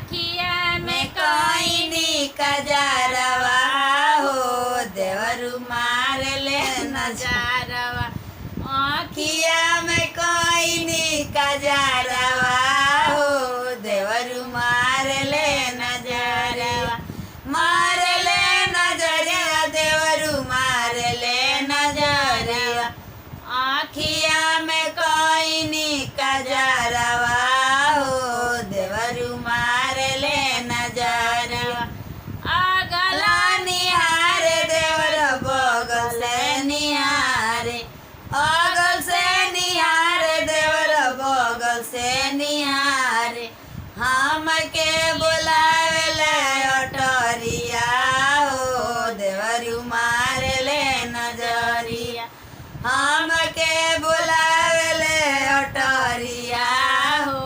आखिया में कोई कजरवा हो देवरु मार ले नजारवा आखिया में कोई कजरवा हो देवरु मार ले नजरवा मार ले नजरिया देवरु मार ले नजरिया आखिया में कोई कजरवा हो देवरु मार ले नजरवा आगला निहारे देवर बगल से निहारे अगल से निहारे देवर बगल से निहारे हमके बुलावे ले अटरिया हो देवरु मार ले नजरिया हमके बुलावे ले अटरिया हो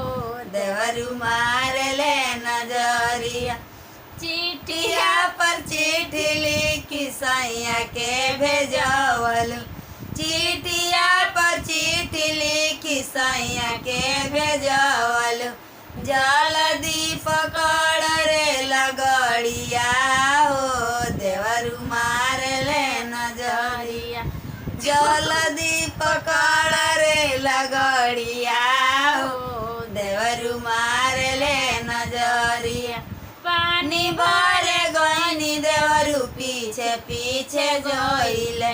देवरु मार ले नजरिया चिट्ठिया पर चिट्ठी लिखी सैया के भेजवलू चिट्ठिया पर चिट्ठी लिखी सैया के भेजवलू जल्दी पकड़ रे लगड़िया हो देवरु मार ले नजरिया जल्दी पकड़ रे लगड़िया हो देवरु मार ले नजरिया पानी भरे गईनी देवरु पीछे पीछे जोइले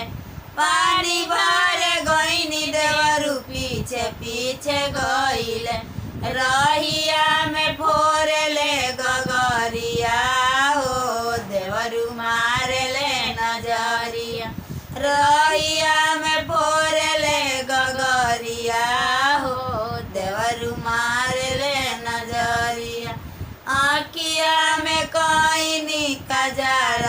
पानी भरे गईनी देवरु पीछे पीछे गईले रहिया में फोरे ले गगरिया हो देवरु मार ले नजरिया रहिया में फोरे ले गगरिया हो देवरु मार ले नजरिया आखिया में कोई कजर